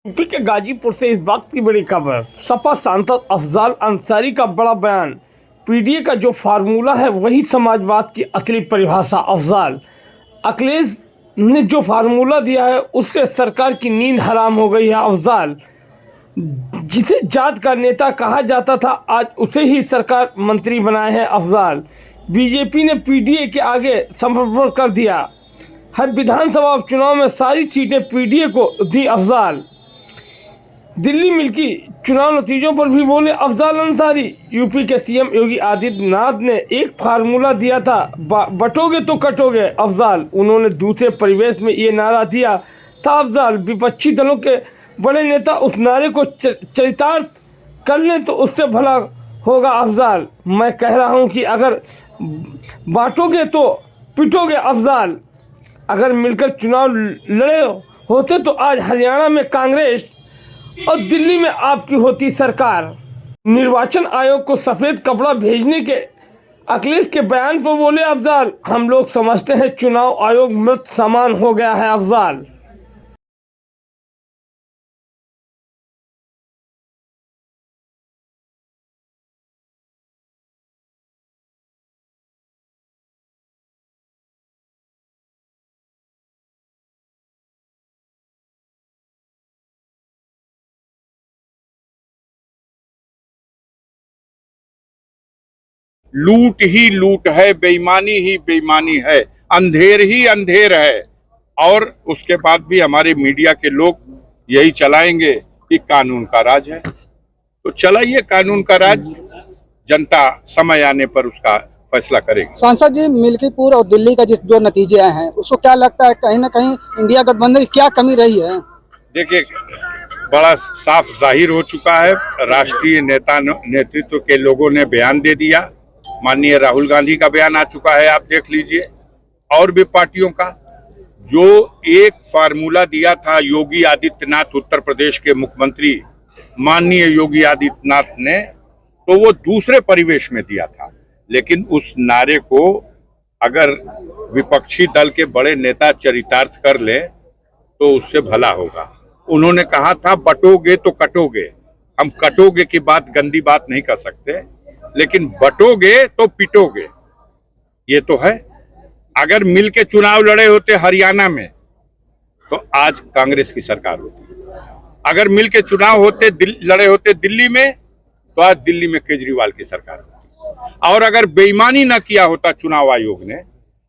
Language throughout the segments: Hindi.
यूपी के गाजीपुर से इस वक्त की बड़ी खबर। सपा सांसद अफजाल अंसारी का बड़ा बयान। पीडीए का जो फार्मूला है वही समाजवाद की असली परिभाषा। अफजाल, अखिलेश ने जो फार्मूला दिया है उससे सरकार की नींद हराम हो गई है। अफजाल, जिसे जात का नेता कहा जाता था आज उसे ही सरकार मंत्री बनाए हैं। अफजाल, बीजेपी ने पीडीए के आगे समर्पण कर दिया। हर विधानसभा उपचुनाव में सारी सीटें पीडीए को दी। अफजाल, दिल्ली मिल्की चुनाव नतीजों पर भी बोले अफजाल अंसारी। यूपी के सीएम योगी आदित्यनाथ ने एक फार्मूला दिया था, बटोगे तो कटोगे। अफजाल, उन्होंने दूसरे परिवेश में ये नारा दिया था। अफजाल, विपक्षी दलों के बड़े नेता उस नारे को चरितार्थ कर लें तो उससे भला होगा। अफजाल, मैं कह रहा हूँ कि अगर बांटोगे तो पिटोगे। अफजाल, अगर मिलकर चुनाव लड़े होते तो आज हरियाणा में कांग्रेस और दिल्ली में आपकी होती सरकार। निर्वाचन आयोग को सफेद कपड़ा भेजने के अखिलेश के बयान पर बोले अफजाल, हम लोग समझते हैं चुनाव आयोग मृत समान हो गया है। अफजाल, लूट ही लूट है, बेईमानी ही बेईमानी है, अंधेर ही अंधेर है। और उसके बाद भी हमारे मीडिया के लोग यही चलाएंगे कि कानून का राज है। तो चलाइए कानून का राज, जनता समय आने पर उसका फैसला करेगी। सांसद जी, मिल्कीपुर और दिल्ली का जो नतीजे आए हैं उसको क्या लगता है, कहीं ना कहीं इंडिया गठबंधन की क्या कमी रही है? देखिए, बड़ा साफ जाहिर हो चुका है। राष्ट्रीय नेतृत्व के लोगों ने बयान दे दिया। माननीय राहुल गांधी का बयान आ चुका है, आप देख लीजिए। और भी पार्टियों का जो एक फार्मूला दिया था योगी आदित्यनाथ, उत्तर प्रदेश के मुख्यमंत्री माननीय योगी आदित्यनाथ ने, तो वो दूसरे परिवेश में दिया था। लेकिन उस नारे को अगर विपक्षी दल के बड़े नेता चरितार्थ कर ले तो उससे भला होगा। उन्होंने कहा था बटोगे तो कटोगे। हम कटोगे की बात, गंदी बात नहीं कर सकते, लेकिन बटोगे तो पिटोगे, ये तो है। अगर मिल के चुनाव लड़े होते हरियाणा में तो आज कांग्रेस की सरकार होती। अगर मिल के चुनाव लड़े होते दिल्ली में तो आज दिल्ली में केजरीवाल की सरकार होती। और अगर बेईमानी न किया होता चुनाव आयोग ने,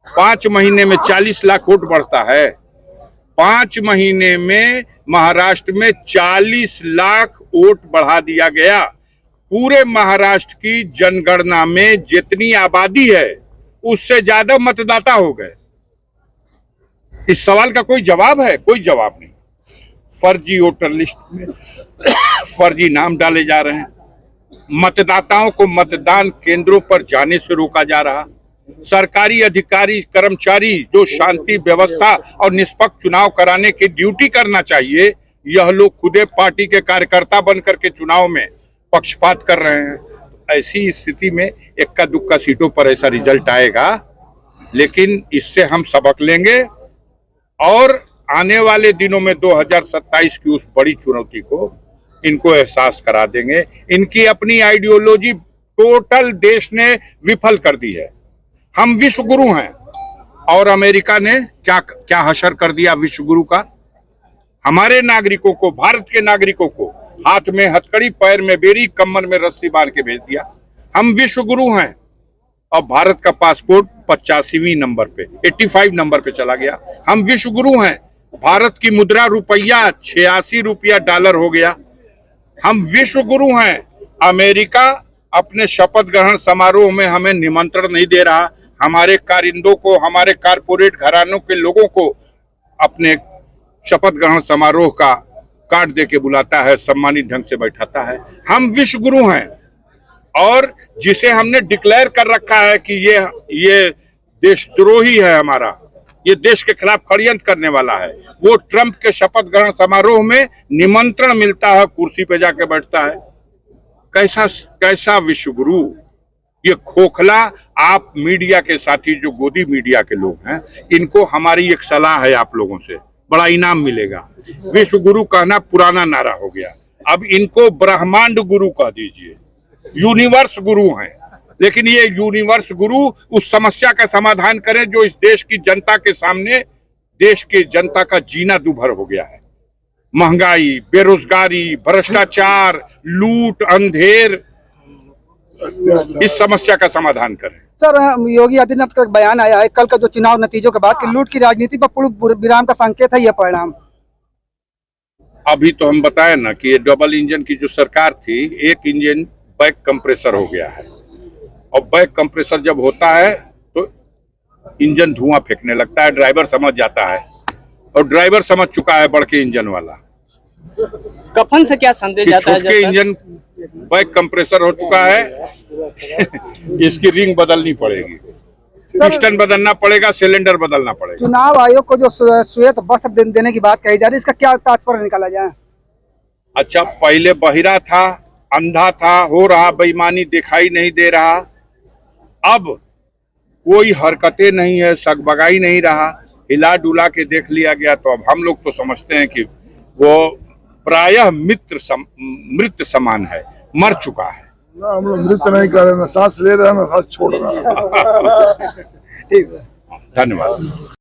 5 महीने में 40 लाख वोट बढ़ता है। 5 महीने में महाराष्ट्र में 40 लाख वोट बढ़ा दिया गया। पूरे महाराष्ट्र की जनगणना में जितनी आबादी है उससे ज्यादा मतदाता हो गए। इस सवाल का कोई जवाब है? कोई जवाब नहीं। फर्जी वोटर लिस्ट में फर्जी नाम डाले जा रहे हैं। मतदाताओं को मतदान केंद्रों पर जाने से रोका जा रहा। सरकारी अधिकारी कर्मचारी जो शांति व्यवस्था और निष्पक्ष चुनाव कराने की ड्यूटी करना चाहिए, यह लोग खुदे पार्टी के कार्यकर्ता बनकर के चुनाव में पक्षपात कर रहे हैं। ऐसी स्थिति में इक्का दुक्का सीटों पर ऐसा रिजल्ट आएगा, लेकिन इससे हम सबक लेंगे और आने वाले दिनों में 2027 की उस बड़ी चुनौती को इनको एहसास करा देंगे। इनकी अपनी आइडियोलॉजी टोटल देश ने विफल कर दी है। हम विश्व गुरु हैं और अमेरिका ने क्या क्या हशर कर दिया विश्व गुरु का। हमारे नागरिकों को, भारत के नागरिकों को हाथ में हथकड़ी, पैर में बेड़ी, कमर में रस्सी बांध के भेज दिया। हम विश्व गुरु हैं और भारत का पासपोर्ट 85वें नंबर पे, 85 नंबर पे चला गया। हम विश्व गुरु हैं। भारत की मुद्रा रुपया 86 रुपया डॉलर हो गया। हम विश्व गुरु हैं। अमेरिका अपने शपथ ग्रहण समारोह में हमें निमंत्रण नहीं दे रहा। हमारे कारिंदों को, हमारे कारपोरेट घरानों के लोगों को अपने शपथ ग्रहण समारोह का कार्ड दे के बुलाता है, सम्मानित ढंग से बैठाता है। हम विश्व गुरु हैं और जिसे हमने डिक्लेयर कर रखा है कि ये देशद्रोही है, हमारा ये देश के खिलाफ षड्यंत्र करने वाला है, वो ट्रंप के शपथ ग्रहण समारोह में निमंत्रण मिलता है, कुर्सी पे जाके बैठता है। कैसा विश्व गुरु? ये खोखला। आप मीडिया के साथी जो गोदी मीडिया के लोग हैं, इनको हमारी एक सलाह है आप लोगों से, बड़ा इनाम मिलेगा। विश्व गुरु कहना पुराना नारा हो गया, अब इनको ब्रह्मांड गुरु कह दीजिए। यूनिवर्स गुरु हैं, लेकिन ये यूनिवर्स गुरु उस समस्या का समाधान करें जो इस देश की जनता के सामने, देश के जनता का जीना दूभर हो गया है। महंगाई, बेरोजगारी, भ्रष्टाचार, लूट, अंधेर, इस समस्या का समाधान करें। सर, योगी आदित्यनाथ का बयान आया है कल का जो चुनाव नतीजों के बाद कि लूट की राजनीति पर पूर्ण विराम का संकेत है यह परिणाम। अभी तो हम बताए ना कि ये डबल इंजन की जो सरकार थी, एक इंजन बैक कंप्रेसर हो गया है, और बैक कंप्रेसर जब होता है तो इंजन धुआं फेंकने लगता है, ड्राइवर समझ जाता है, और ड्राइवर समझ चुका है बड़के इंजन वाला। कफन से क्या संदेश जाता है? छोटे इंजन बैक कंप्रेसर हो चुका है, इसकी रिंग बदलनी पड़ेगी, पिस्टन बदलना पड़ेगा, सिलेंडर बदलना पड़ेगा। चुनाव आयोग को जो श्वेत वस्त्र देने की बात कही जा रही है, इसका क्या तात्पर्य निकाला जाए? अच्छा, पहले बहिरा था, अंधा था, हो रहा बेईमानी दिखाई नहीं दे रहा, अब कोई हरकतें नहीं है, सगबगाई नहीं रहा, हिला डुला के देख लिया गया, तो अब हम लोग तो समझते हैं कि वो प्रायः मृत समान है, मर चुका है। ना हम लोग नृत्य नहीं कर रहे, ना सांस ले रहे हैं, ना सांस छोड़ रहे हैं। ठीक, धन्यवाद।